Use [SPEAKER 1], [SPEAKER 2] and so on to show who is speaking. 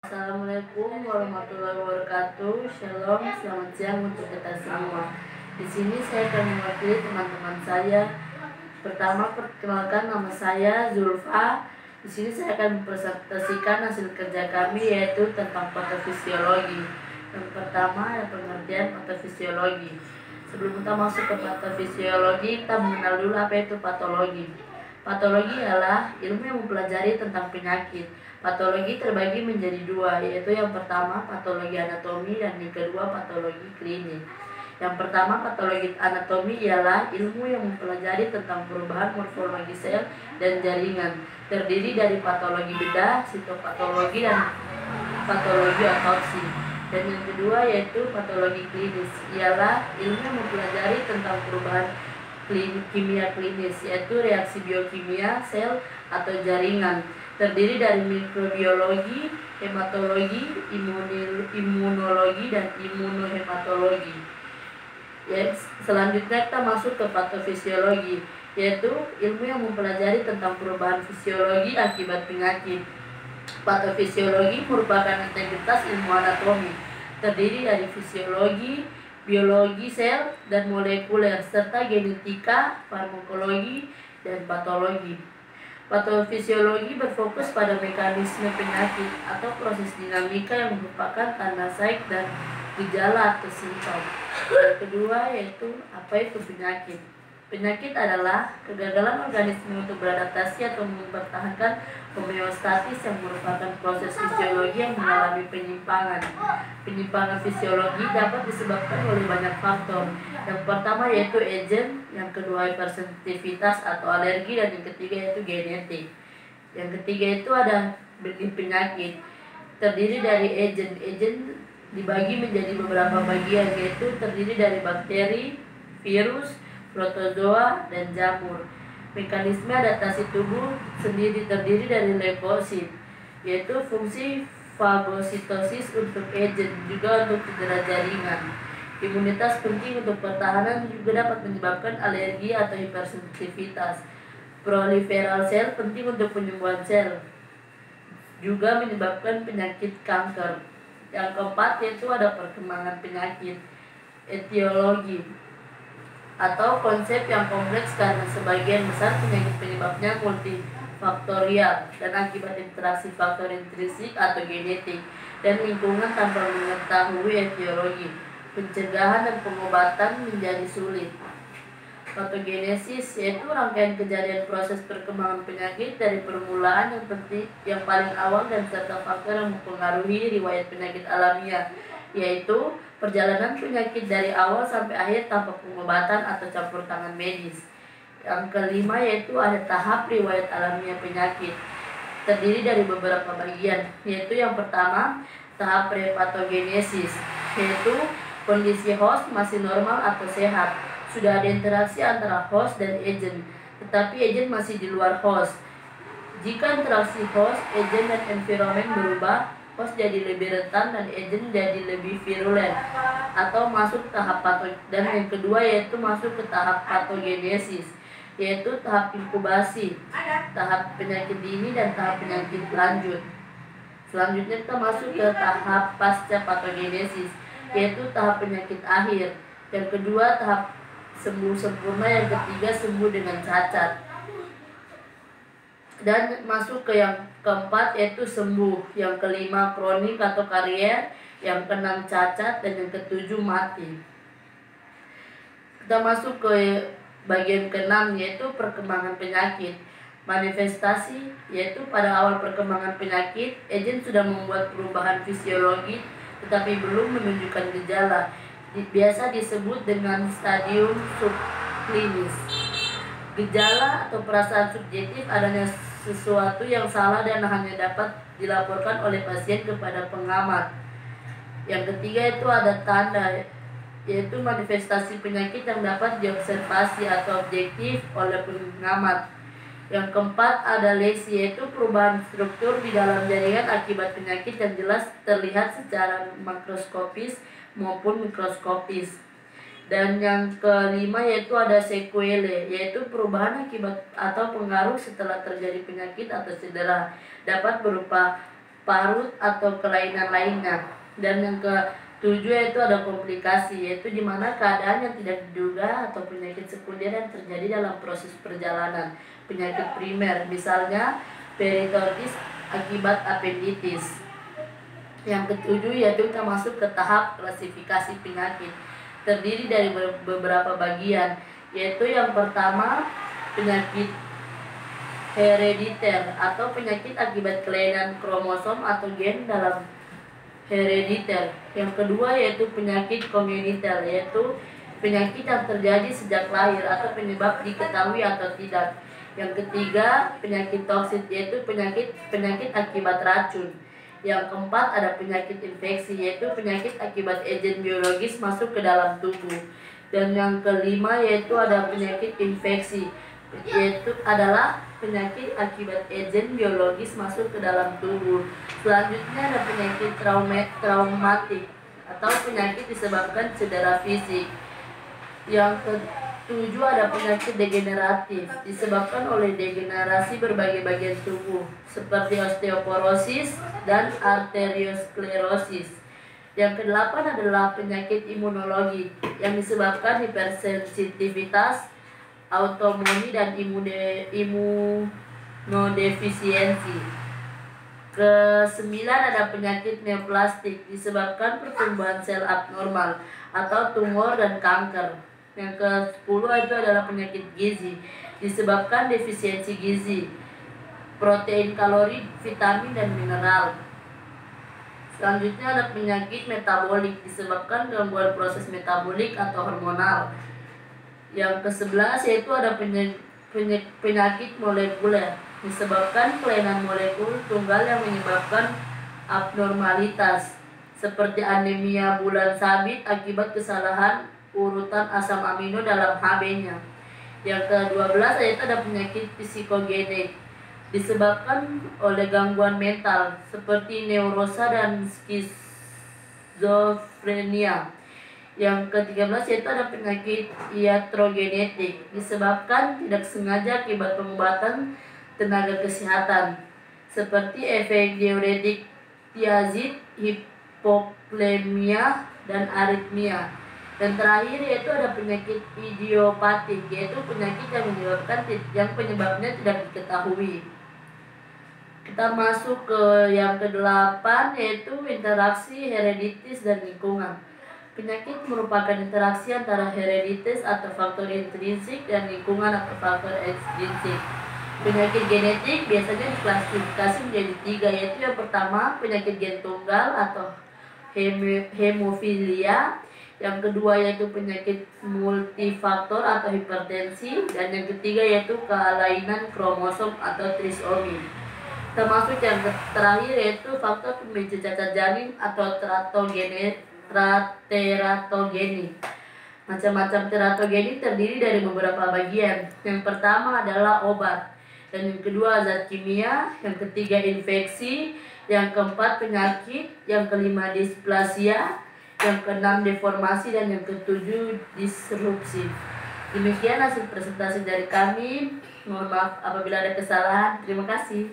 [SPEAKER 1] Assalamualaikum warahmatullahi wabarakatuh. Shalom, selamat siang untuk kita semua. Di sini saya akan mewakili teman-teman saya. Pertama, perkenalkan, nama saya Zulfa. Di sini saya akan mempresentasikan hasil kerja kami, yaitu tentang patofisiologi. Yang pertama, pengertian patofisiologi. Sebelum kita masuk ke patofisiologi, kita mengenal dulu apa itu patologi. Patologi adalah ilmu yang mempelajari tentang penyakit. Patologi terbagi menjadi dua, yaitu yang pertama patologi anatomi dan yang kedua patologi klinis. Yang pertama, patologi anatomi ialah ilmu yang mempelajari tentang perubahan morfologi sel dan jaringan, terdiri dari patologi bedah, sitopatologi, dan patologi otopsi. Dan yang kedua yaitu patologi klinis, ialah ilmu yang mempelajari tentang perubahan kimia klinis, yaitu reaksi biokimia sel atau jaringan, terdiri dari mikrobiologi, hematologi, imunologi, dan imunohematologi. Selanjutnya kita masuk ke patofisiologi, yaitu ilmu yang mempelajari tentang perubahan fisiologi akibat penyakit. Patofisiologi merupakan integritas ilmu anatomi, terdiri dari fisiologi, biologi sel dan molekuler, serta genetika, farmakologi, dan patologi. Patofisiologi berfokus pada mekanisme penyakit atau proses dinamika yang merupakan tanda saik dan gejala atau simptom. Yang kedua yaitu apa itu penyakit. Penyakit adalah kegagalan organisme untuk beradaptasi atau mempertahankan homeostatis yang merupakan proses fisiologi yang mengalami penyimpangan. Penyimpangan fisiologi dapat disebabkan oleh banyak faktor. Yang pertama yaitu agen, yang kedua hipersensitivitas atau alergi, dan yang ketiga yaitu genetik. Yang ketiga itu ada benih penyakit, terdiri dari agen. Agen dibagi menjadi beberapa bagian, yaitu terdiri dari bakteri, virus, protozoa, dan jamur. Mekanisme adaptasi tubuh sendiri terdiri dari leukosit, yaitu fungsi fagositosis untuk agen, juga untuk cedera jaringan. Imunitas penting untuk pertahanan, juga dapat menyebabkan alergi atau hipersensitivitas. Proliferal sel penting untuk penyembuhan sel, juga menyebabkan penyakit kanker. Yang keempat yaitu ada perkembangan penyakit. Etiologi atau konsep yang kompleks karena sebagian besar penyakit penyebabnya multifaktorial dan akibat interaksi faktor intrinsik atau genetik dan lingkungan tanpa mengetahui etiologi. Pencegahan dan pengobatan menjadi sulit. Patogenesis yaitu rangkaian kejadian proses perkembangan penyakit dari permulaan yang paling awal dan serta faktor yang mempengaruhi riwayat penyakit alamiah, yaitu perjalanan penyakit dari awal sampai akhir tanpa pengobatan atau campur tangan medis. Yang kelima yaitu ada tahap riwayat alamiah penyakit, terdiri dari beberapa bagian, yaitu yang pertama tahap prepatogenesis, yaitu kondisi host masih normal atau sehat, sudah ada interaksi antara host dan agen, tetapi agen masih di luar host. Jika interaksi host, agen, dan environment berubah, host jadi lebih rentan dan agen jadi lebih virulen atau masuk tahap dan yang kedua yaitu masuk ke tahap patogenesis, yaitu tahap inkubasi, tahap penyakit dini, dan tahap penyakit lanjut. Selanjutnya kita masuk ke tahap pasca patogenesis, yaitu tahap penyakit akhir. Yang kedua tahap sembuh sempurna, yang ketiga sembuh dengan cacat, dan masuk ke yang keempat yaitu sembuh, yang kelima kronik atau karier, yang keenam cacat, dan yang ketujuh mati. Kita masuk ke bagian keenam yaitu perkembangan penyakit. Manifestasi yaitu pada awal perkembangan penyakit, agen sudah membuat perubahan fisiologi tetapi belum menunjukkan gejala, biasa disebut dengan stadium subklinis. Gejala atau perasaan subjektif adanya sesuatu yang salah dan hanya dapat dilaporkan oleh pasien kepada pengamat. Yang ketiga itu ada tanda, yaitu manifestasi penyakit yang dapat diobservasi atau objektif oleh pengamat. Yang keempat ada lesi, yaitu perubahan struktur di dalam jaringan akibat penyakit yang jelas terlihat secara makroskopis maupun mikroskopis. Dan yang kelima yaitu ada sekuele, yaitu perubahan akibat atau pengaruh setelah terjadi penyakit atau cedera, dapat berupa parut atau kelainan lainnya. Dan yang ketujuh yaitu ada komplikasi, yaitu di mana keadaan yang tidak diduga atau penyakit sekunder yang terjadi dalam proses perjalanan penyakit primer, misalnya peritontitis akibat apenditis. Yang ketujuh yaitu kita masuk ke tahap klasifikasi penyakit, terdiri dari beberapa bagian, yaitu yang pertama penyakit herediter atau penyakit akibat kelainan kromosom atau gen dalam herediter. Yang kedua yaitu penyakit komunitel, yaitu penyakit yang terjadi sejak lahir atau penyebab diketahui atau tidak. Yang ketiga penyakit toksit, yaitu penyakit akibat racun. Yang keempat ada penyakit infeksi, yaitu penyakit akibat agen biologis masuk ke dalam tubuh. Dan yang kelima yaitu ada penyakit infeksi, yaitu adalah penyakit akibat agen biologis masuk ke dalam tubuh. Selanjutnya ada penyakit traumatik atau penyakit disebabkan cedera fisik. Yang ketujuh ada penyakit degeneratif, disebabkan oleh degenerasi berbagai bagian tubuh seperti osteoporosis dan arteriosklerosis. Yang kedelapan adalah penyakit imunologi yang disebabkan hipersensitivitas, autoimun dan imunodefisiensi. Kesembilan ada penyakit neoplastik, disebabkan pertumbuhan sel abnormal atau tumor dan kanker. Yang ke-10 itu adalah penyakit gizi, disebabkan defisiensi gizi, protein, kalori, vitamin, dan mineral. Selanjutnya ada penyakit metabolik, disebabkan gangguan proses metabolik atau hormonal. Yang ke-11 yaitu ada penyakit molekuler, disebabkan kelainan molekul tunggal yang menyebabkan abnormalitas, seperti anemia bulan sabit akibat kesalahan urutan asam amino dalam Hb-nya. Yang ke-12 yaitu ada penyakit psikogenik, disebabkan oleh gangguan mental seperti neurosa dan skizofrenia. Yang ke-13 yaitu ada penyakit iatrogenetik, disebabkan tidak sengaja akibat pengobatan tenaga kesehatan seperti efek diuretik, tiazid, hipoklemia, dan aritmia. Dan terakhir yaitu ada penyakit idiopatik, yaitu penyakit yang penyebabnya tidak diketahui. Kita masuk ke yang ke-8 yaitu interaksi hereditis dan lingkungan. Penyakit merupakan interaksi antara hereditas atau faktor intrinsik dan lingkungan atau faktor ekstrinsik. Penyakit genetik biasanya diklasifikasi menjadi 3, yaitu yang pertama penyakit gen tunggal atau hemofilia. Yang kedua yaitu penyakit multifaktor atau hipertensi, dan yang ketiga yaitu kelainan kromosom atau trisomi. Termasuk yang terakhir yaitu faktor pemicu cacat janin atau teratogeni. Macam-macam teratogeni terdiri dari beberapa bagian. Yang pertama adalah obat, dan yang kedua zat kimia, yang ketiga infeksi, yang keempat penyakit, yang kelima displasia, yang keenam deformasi, dan yang ketujuh disrupsi. Demikian hasil presentasi dari kami. Mohon maaf apabila ada kesalahan. Terima kasih.